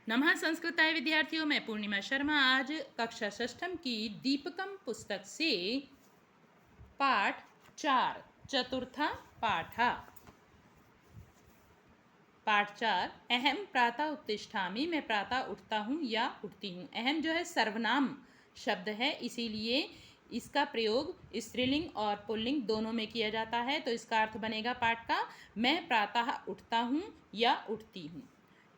नमः संस्कृताय विद्यार्थियों, मैं पूर्णिमा शर्मा आज कक्षा षष्ठम की दीपकम पुस्तक से पाठ 4 चतुर्था पाठा। पाठ 4 अहम प्रातः उत्तिष्ठामि, मैं प्रातः उठता हूँ या उठती हूँ। अहम जो है सर्वनाम शब्द है, इसीलिए इसका प्रयोग स्त्रीलिंग और पुल्लिंग दोनों में किया जाता है। तो इसका अर्थ बनेगा पाठ का, मैं प्रातः उठता हूँ या उठती हूँ।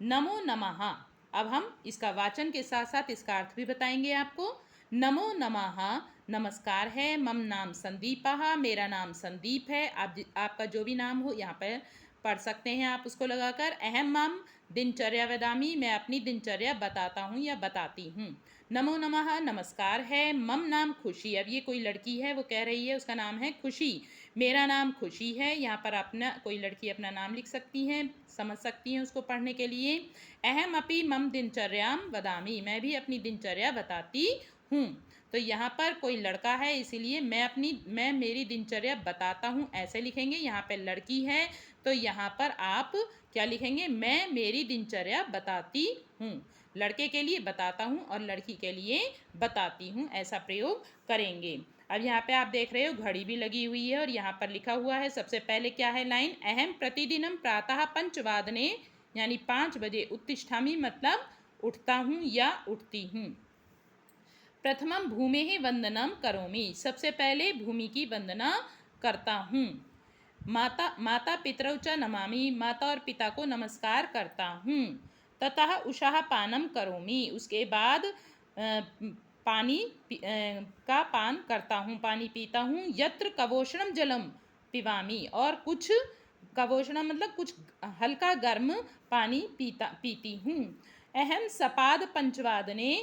नमो नमः, अब हम इसका वाचन के साथ साथ इसका अर्थ भी बताएंगे आपको। नमो नमः नमस्कार है। मम नाम संदीपः, मेरा नाम संदीप है। आपका जो भी नाम हो यहाँ पर पढ़ सकते हैं आप उसको लगाकर। अहम मम दिनचर्या वदामि, मैं अपनी दिनचर्या बताता हूँ या बताती हूँ। नमो नमः नमस्कार है। मम नाम खुशी, अब ये कोई लड़की है वो कह रही है, उसका नाम है खुशी। मेरा नाम खुशी है, यहाँ पर अपना कोई लड़की अपना नाम लिख सकती हैं, समझ सकती हैं उसको पढ़ने के लिए। अहम अपि मम दिनचर्याम वदामि, मैं भी अपनी दिनचर्या बताती हूँ। तो यहाँ पर कोई लड़का है इसीलिए मैं मेरी दिनचर्या बताता हूँ ऐसे लिखेंगे। यहाँ पर लड़की है तो यहाँ पर आप क्या लिखेंगे, मैं मेरी दिनचर्या बताती हूँ। लड़के के लिए बताता हूँ और लड़की के लिए बताती हूँ, ऐसा प्रयोग करेंगे। अब यहाँ पे आप देख रहे हो घड़ी भी लगी हुई है और यहाँ पर लिखा हुआ है सबसे पहले क्या है लाइन, अहम प्रतिदिनम प्रातः पंचवादने यानी 5 बजे उत्तिष्ठामि मतलब उठता हूँ या उठती हूँ। प्रथमम भूमेः वंदनम करोमि, सबसे पहले भूमि की वंदना करता हूँ। माता पितरौ च नमामि, माता और पिता को नमस्कार करता हूँ। ततः उषः पानम करोमि, उसके बाद पानी का पान करता हूँ, पानी पीता हूँ। यत्र कवोषणम जलम पिबामि, और कुछ कवोषणम मतलब कुछ हल्का गर्म पानी पीती हूँ। अहम सपाद पंचवादने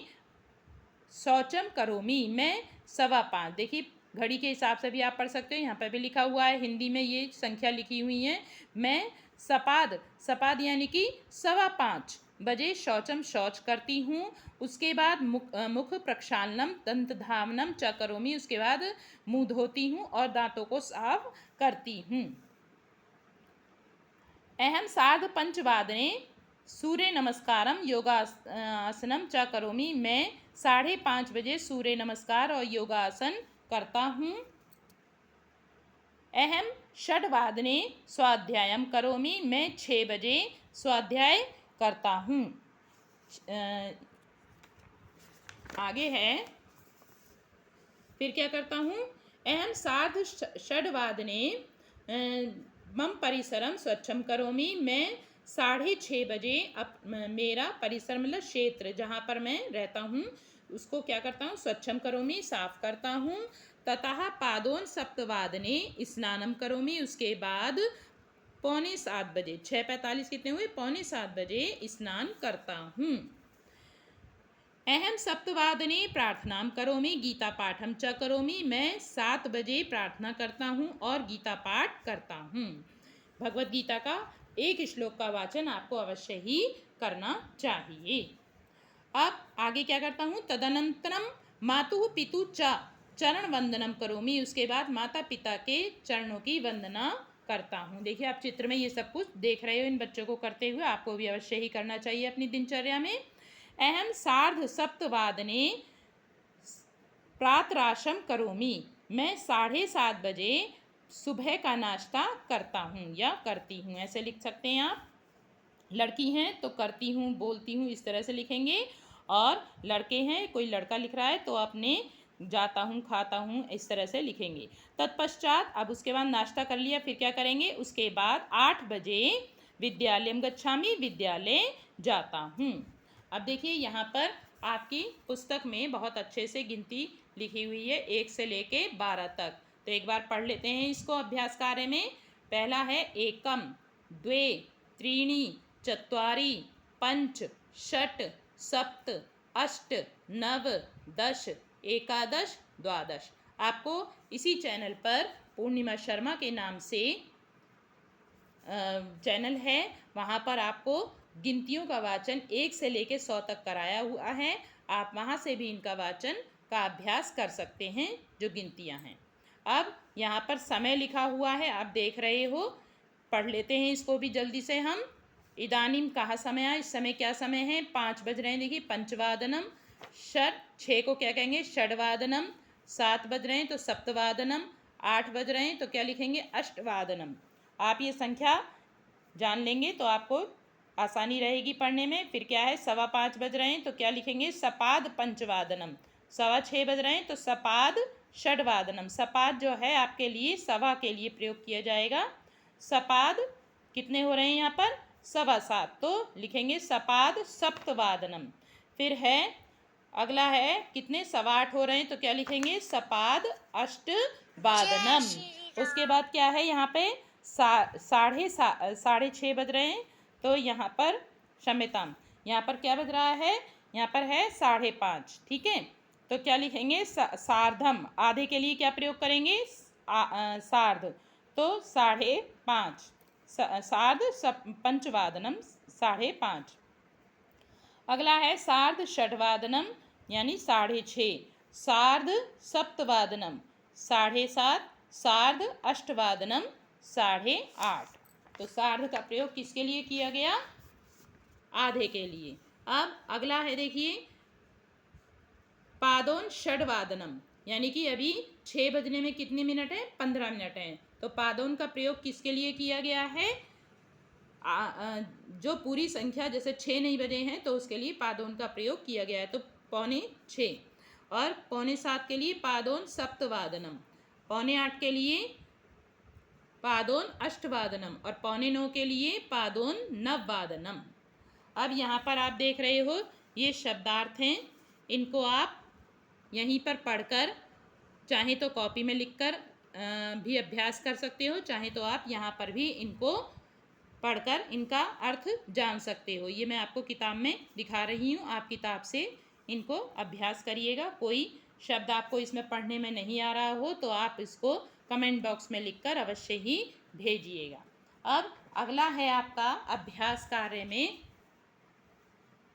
शौचम करोमि, मैं 5:15, देखिए घड़ी के हिसाब से भी आप पढ़ सकते हो, यहाँ पर भी लिखा हुआ है, हिंदी में ये संख्या लिखी हुई है। मैं सपाद यानी कि 5:15 बजे शौचम शौच करती हूँ। उसके बाद मुख प्रक्षालनम दंत धावनम च करोमि, उसके बाद मुँह धोती हूँ और दांतों को साफ करती हूँ। अहम 5:30 सूर्य नमस्कारम योगासनम च करोमि, मैं 5:30 बजे सूर्य नमस्कार और योगासन करता हूँ। अहम 6:00 स्वाध्यायम करोमि, मैं 6 बजे स्वाध्याय करता हूँ। आगे है, फिर क्या करता हूँ, अहम 6:30 मम परिसरम स्वच्छम करोमि, मैं 6:30 बजे मेरा परिसर मतलब क्षेत्र जहाँ पर मैं रहता हूँ उसको क्या करता हूँ, स्वच्छम करोमि साफ करता हूँ। ततः पादोन सप्तवादने स्नानम करोमि, उसके बाद 6:45 बजे 6:45 कितने हुए, 6:45 बजे स्नान करता हूँ। अहम 7:00 प्रार्थनाम करोमि गीता पाठम च करोमि, मैं 7 बजे प्रार्थना करता हूँ और गीता पाठ करता हूँ। भगवत गीता का एक श्लोक का वाचन आपको अवश्य ही करना चाहिए। अब आगे क्या करता हूँ, तदनंतरम मातुः पितु च चरण वंदनम करोमि, उसके बाद माता पिता के चरणों की वंदना करता हूँ। देखिए आप चित्र में ये सब कुछ देख रहे हो इन बच्चों को करते हुए, आपको भी अवश्य ही करना चाहिए अपनी दिनचर्या में। अहम 7:30 प्रातराशम करोमि, मैं 7:30 बजे सुबह का नाश्ता करता हूँ या करती हूँ, ऐसे लिख सकते हैं आप। लड़की हैं तो करती हूँ बोलती हूँ इस तरह से लिखेंगे, और लड़के हैं कोई लड़का लिख रहा है तो अपने जाता हूँ खाता हूँ इस तरह से लिखेंगे। तत्पश्चात, अब उसके बाद नाश्ता कर लिया, फिर क्या करेंगे, उसके बाद 8 बजे विद्यालयम गच्छामि, विद्यालय जाता हूँ। अब देखिए यहाँ पर आपकी पुस्तक में बहुत अच्छे से गिनती लिखी हुई है 1 से लेके 12 तक। तो एक बार पढ़ लेते हैं इसको अभ्यास कार्य में। पहला है एकम द्वे त्रीणि चत्वारि पंच षट् सप्त अष्ट नव 10 एकादश द्वादश। आपको इसी चैनल पर पूर्णिमा शर्मा के नाम से चैनल है, वहाँ पर आपको गिनतियों का वाचन 1 से लेकर 100 तक कराया हुआ है। आप वहाँ से भी इनका वाचन का अभ्यास कर सकते हैं जो गिनतियाँ हैं। अब यहाँ पर समय लिखा हुआ है, आप देख रहे हो, पढ़ लेते हैं इसको भी जल्दी से हम। इदानीम कहाँ समय है, इस समय क्या समय है, 5 बज रहे हैं। देखिए पंचवादनम। षड, 6 को क्या कहेंगे, षडवादनम। 7 बज रहे हैं तो सप्तवादनम। 8 बज रहे हैं तो क्या लिखेंगे, अष्टवादनम। आप ये संख्या जान लेंगे तो आपको आसानी रहेगी पढ़ने में। फिर क्या है, 5:15 बज रहे हैं तो क्या लिखेंगे, सपाद पंचवादनम। 6:15 बज रहे हैं तो सपाद षडवादनम। सपाद जो है आपके लिए सवा के लिए प्रयोग किया जाएगा। सपाद कितने हो रहे हैं यहाँ पर, 7:15, तो लिखेंगे सपाद सप्तवादनम। फिर है अगला है कितने, 8:15 हो रहे हैं तो क्या लिखेंगे, सपाद अष्टवादनम। उसके बाद क्या है यहाँ पे, 6:30 बज रहे हैं तो यहाँ पर क्षम्यताम, यहाँ पर क्या बज रहा है, यहाँ पर है 5:30। ठीक है, तो क्या लिखेंगे, सार्धम। आधे के लिए क्या प्रयोग करेंगे, सार्ध, तो 5:30। सार्ध पंचवादनम, 5:30। अगला है सार्ध षडवादनम यानी 6:30। सार्ध सप्तवादनम 7:30। सार्ध अष्टवादनम 8:30। तो सार्ध का प्रयोग किसके लिए किया गया, आधे के लिए। अब अगला है देखिए, पादोन षडवादनम, यानी कि अभी 6 बजने में कितने मिनट हैं, 15 मिनट हैं। तो पादोन का प्रयोग किसके लिए किया गया है, जो पूरी संख्या जैसे 6 नहीं बजे हैं तो उसके लिए पादोन का प्रयोग किया गया है। तो 6:45 और 6:45 के लिए पादोन सप्तवादनम। 7:45 के लिए पादोन अष्टवादनम और 8:45 के लिए पादोन नववादनम। अब यहाँ पर आप देख रहे हो ये शब्दार्थ हैं, इनको आप यहीं पर पढ़कर चाहे तो कॉपी में लिखकर भी अभ्यास कर सकते हो, चाहे तो आप यहाँ पर भी इनको पढ़कर इनका अर्थ जान सकते हो। ये मैं आपको किताब में दिखा रही हूँ, आप किताब से इनको अभ्यास करिएगा। कोई शब्द आपको इसमें पढ़ने में नहीं आ रहा हो तो आप इसको कमेंट बॉक्स में लिखकर अवश्य ही भेजिएगा। अब अगला है आपका अभ्यास कार्य में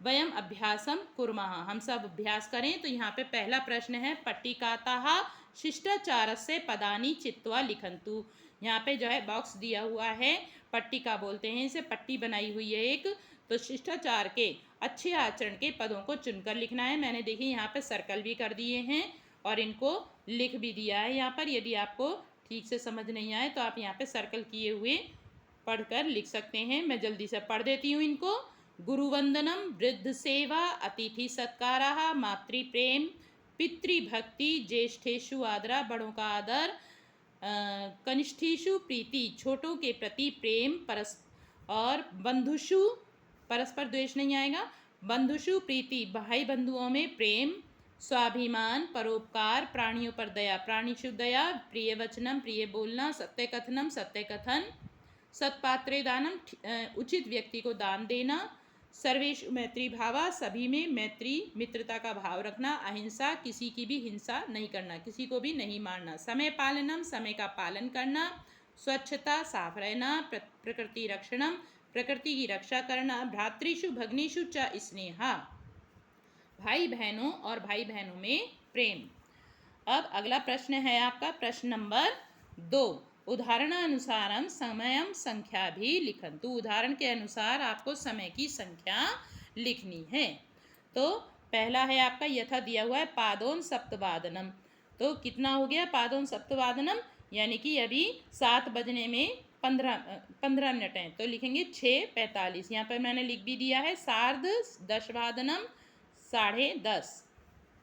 वयम अभ्यासम कुर्मः, हम सब अभ्यास करें। तो यहाँ पे पहला प्रश्न है, पट्टिकातः शिष्टाचारस्य पदानि चित्वा लिखन्तु। यहाँ पे जो है बॉक्स दिया हुआ है, पट्टिका बोलते हैं इसे, पट्टी बनाई हुई है एक। तो शिष्टाचार के, अच्छे आचरण के पदों को चुनकर लिखना है। मैंने देखिए यहाँ पे सर्कल भी कर दिए हैं और इनको लिख भी दिया है यहाँ पर। यदि आपको ठीक से समझ नहीं आए तो आप यहाँ पे सर्कल किए हुए पढ़कर लिख सकते हैं। मैं जल्दी से पढ़ देती हूँ इनको। गुरुवंदनम, वृद्ध सेवा, अतिथि सत्कारः, मातृप्रेम, पितृभक्ति, ज्येष्ठेषु आदरा, बड़ों का आदर, कनिष्ठेषु प्रीति, छोटों के प्रति प्रेम, और बंधुषु, परस्पर द्वेष नहीं आएगा, बंधुषु प्रीति, भाई बंधुओं में प्रेम, स्वाभिमान, परोपकार, प्राणियों पर दया, प्राणिषु दया, प्रिय वचनम, प्रिय बोलना, सत्य कथनम, सत्य कथन, सत्पात्रे दानम, उचित व्यक्ति को दान देना, सर्वेषु मैत्री भावा, सभी में मैत्री मित्रता का भाव रखना, अहिंसा, किसी की भी हिंसा नहीं करना, किसी को भी नहीं मारना, समय पालनम, समय का पालन करना, स्वच्छता, साफ रहना, प्रकृति रक्षणम, प्रकृति की रक्षा करना, भ्रातृषु भग्नीषु च स्नेहा, भाई बहनों और भाई बहनों में प्रेम। अब अगला प्रश्न है आपका प्रश्न नंबर 2, उदाहरणानुसारम समयम संख्या भी लिखन्तु। उदाहरण के अनुसार आपको समय की संख्या लिखनी है। तो पहला है आपका, यथा दिया हुआ है पादोन सप्तवादनम। तो कितना हो गया पादोन सप्तवादनम, यानी कि अभी 7 बजने में 15 मिनट हैं तो लिखेंगे 6:45। यहाँ पर मैंने लिख भी दिया है सार्ध दशवादनम, 10:30।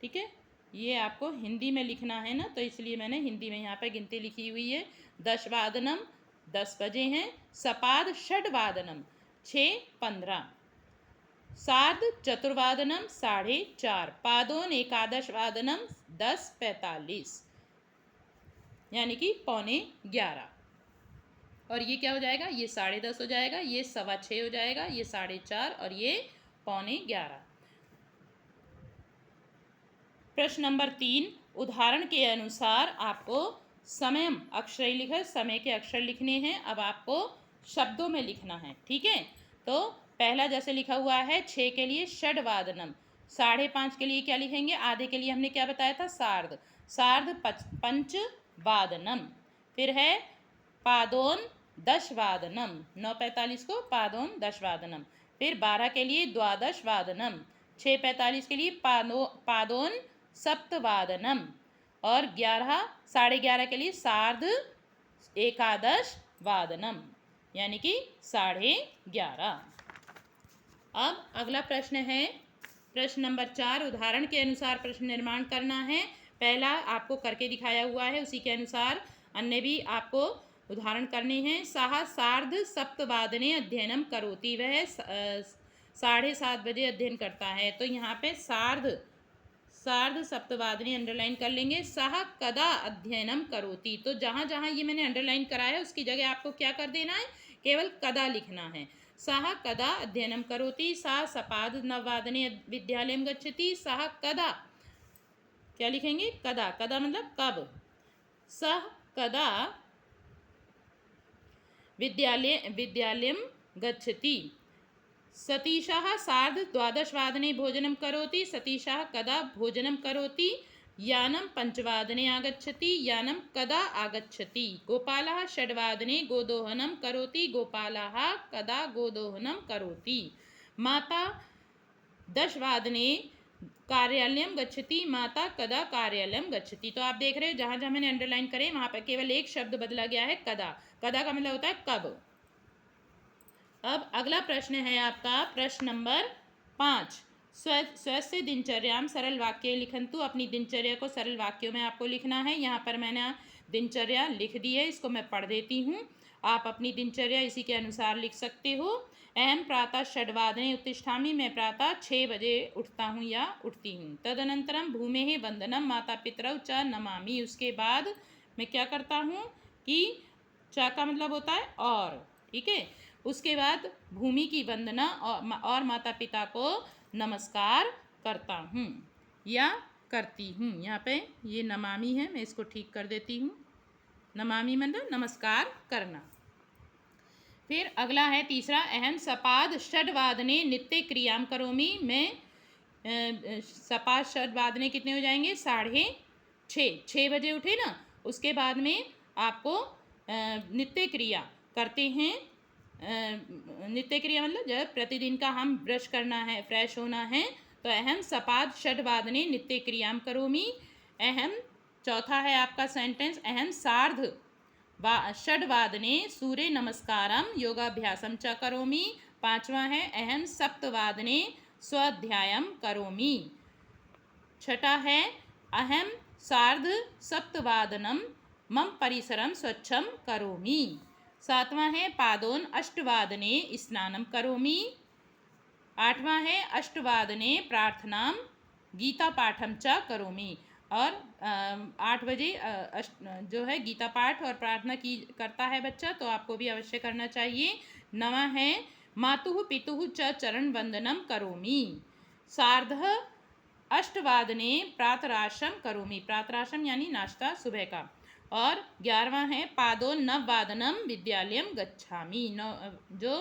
ठीक है, ये आपको हिंदी में लिखना है ना, तो इसलिए मैंने हिंदी में यहाँ पे गिनती लिखी हुई है। दशवादनम 10 बजे हैं, सपाद षडवादनम 6:15, सार्ध चतुर्वादनम 4:30, पादोन एकादशवादनम 10:45, यानी कि 11:15। और ये क्या हो जाएगा, ये 10:30 हो जाएगा, ये 6:15 हो जाएगा, ये 4:30 और ये 11:15। प्रश्न नंबर 3, उदाहरण के अनुसार आपको समयम अक्षर लिखा, समय के अक्षर लिखने हैं। अब आपको शब्दों में लिखना है। ठीक है, तो पहला जैसे लिखा हुआ है 6 के लिए षडवादनम, 5:30 के लिए क्या लिखेंगे, आधे के लिए हमने क्या बताया था, सार्ध पंचवादनम। फिर है पादोन दशवादनम, 9:45 को पादोन दशवादनम। फिर 12 के लिए द्वादशवादनम, 6:45 के लिए पादोन सप्तवादनम, और 11:30 के लिए सार्ध एकादश वादनम, यानी कि 11:30। अब अगला प्रश्न है प्रश्न नंबर 4। उदाहरण के अनुसार प्रश्न निर्माण करना है। पहला आपको करके दिखाया हुआ है, उसी के अनुसार अन्य भी आपको उदाहरण करने हैं। सः सार्ध सप्तवादने अध्ययनम करोति, वह 7:30 बजे अध्ययन करता है। तो यहाँ पे सार्ध सप्तवादने अंडरलाइन कर लेंगे। सः कदा अध्ययनम करोति, तो जहाँ जहाँ ये मैंने अंडरलाइन कराया उसकी जगह आपको क्या कर देना है, केवल कदा लिखना है। सः कदा अध्ययनम करोति, सा सपाद नववादने विद्यालयम गच्छति। सः कदा, क्या लिखेंगे, कदा, कदा मतलब कब। सः कदा विद्यालयम गच्छति। सतीशः सार्ध द्वादशवादने भोजनं करोति, सतीशः कदा भोजनं करोति। यानं 5:15 आगच्छति, यानं कदा आगच्छति। गोपालः 6:00 गोदोहनं करोति, गोपालः कदा गोदोहनं करोति। माता 10:00 कार्यालयम गच्छति, माता कदा कार्यालयम गच्छति। तो आप देख रहे हो जहाँ जहाँ मैंने अंडरलाइन करे वहाँ पर केवल एक शब्द बदला गया है, कदा। कदा का मतलब होता है कब। अब अगला प्रश्न है आपका प्रश्न नंबर 5। स्वस्य दिनचर्याम सरल वाक्य लिखन्तु, अपनी दिनचर्या को सरल वाक्यों में आपको लिखना है। यहाँ पर मैंने दिनचर्या लिख दी है, इसको मैं पढ़ देती हूँ, आप अपनी दिनचर्या इसी के अनुसार लिख सकते हो। अहम प्रातः 6:00 उत्तिष्ठामि, मैं प्रातः 6 बजे उठता हूँ या उठती हूँ। तदनंतरम भूमेः वंदनम माता पितरौ च नमामि, उसके बाद मैं क्या करता हूँ कि च का मतलब होता है और, ठीक है। उसके बाद भूमि की वंदना और माता पिता को नमस्कार करता हूँ या करती हूँ। यहाँ पे ये नमामि है, मैं इसको ठीक कर देती हूँ। नमामि मतलब नमस्कार करना। फिर अगला है तीसरा, अहम सपाद 6:00 नित्य क्रियाम करोमि, मैं सपाद 6:00 कितने हो जाएंगे, 6:30 बजे उठे ना, उसके बाद में आपको नित्य क्रिया करते हैं। नित्य क्रिया मतलब जब प्रतिदिन का हम ब्रश करना है, फ्रेश होना है, तो अहम सपाद 6:00 नित्य क्रियाम करोमि। अहम, चौथा है आपका सेंटेंस, अहम सार्ध 6:00 सूर्य नमस्कारम योगाभ्यासम च करोमि। पांचवा है अहम सप्तवादने स्वाध्यायम करोमि। छठा है अहम सार्ध सप्तवादनम मम परिसरम स्वच्छम करोमि। सातवां है पादोन 8:00 स्नानम करोमि। आठवां है 8:00 प्रार्थनाम गीता पाठम च करोमि, और 8 बजे जो है गीता पाठ और प्रार्थना की करता है बच्चा, तो आपको भी अवश्य करना चाहिए। नवा है मातुः पितुः च चरण वंदनम करोमि। सार्ध 8:00 प्रातराशम करोमि, प्रातराशम यानी नाश्ता सुबह का। और 11वां है पादो नववादनम विद्यालयम गच्छामि, जो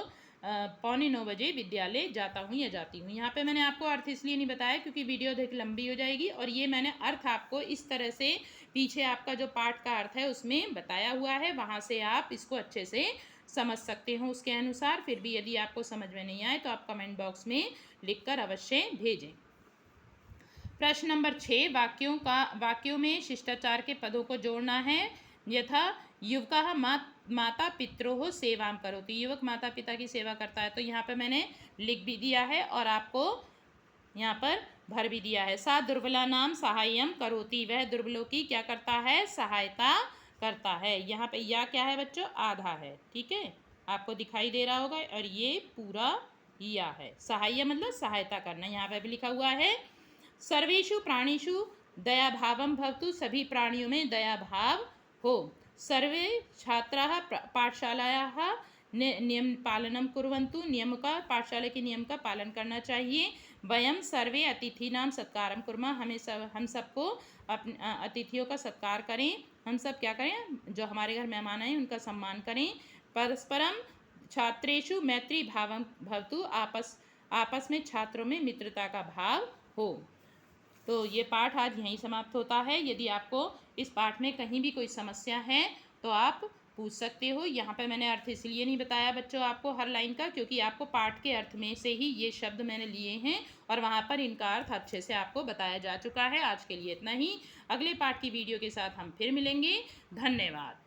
8:45 बजे विद्यालय जाता हूँ या जाती हूँ। यहाँ पे मैंने आपको अर्थ इसलिए नहीं बताया क्योंकि वीडियो अधिक लंबी हो जाएगी, और ये मैंने अर्थ आपको इस तरह से पीछे आपका जो पाठ का अर्थ है उसमें बताया हुआ है, वहाँ से आप इसको अच्छे से समझ सकते हो उसके अनुसार। फिर भी यदि आपको समझ में नहीं आए तो आप कमेंट बॉक्स में लिखकर अवश्य भेजें। प्रश्न नंबर 6, वाक्यों में शिष्टाचार के पदों को जोड़ना है। यथा युवकः माता पितरोः सेवां करोति, युवक माता पिता की सेवा करता है, तो यहाँ पे मैंने लिख भी दिया है और आपको यहाँ पर भर भी दिया है। सा दुर्बलानां साहाय्यं करोति, वह दुर्बलों की क्या करता है, सहायता करता है। यहाँ पे या क्या है बच्चों, आधा है, ठीक है, आपको दिखाई दे रहा होगा, और ये पूरा या है। सहाय्य मतलब सहायता करना, यहाँ पे भी लिखा हुआ है। सर्वेषु प्राणिषु दया भावम भवतु, सभी प्राणियों में दया भाव हो। सर्वे छात्राः पाठशालायाः नियम पालनम कुर्वन्तु, नियम का, पाठशाला के नियम का पालन करना चाहिए। वयम सर्वे अतिथीनां सत्कारं कुर्मः, हम सबको अपने अतिथियों का सत्कार करें। हम सब क्या करें, जो हमारे घर मेहमान आए उनका सम्मान करें। परस्परम छात्रेषु मैत्री भावम भवतु, आपस में छात्रों में मित्रता का भाव हो। तो ये पाठ आज यहीं समाप्त होता है। यदि आपको इस पाठ में कहीं भी कोई समस्या है तो आप पूछ सकते हो। यहाँ पर मैंने अर्थ इसलिए नहीं बताया बच्चों आपको हर लाइन का, क्योंकि आपको पाठ के अर्थ में से ही ये शब्द मैंने लिए हैं और वहाँ पर इनका अर्थ अच्छे से आपको बताया जा चुका है। आज के लिए इतना ही। अगले पाठ की वीडियो के साथ हम फिर मिलेंगे। धन्यवाद।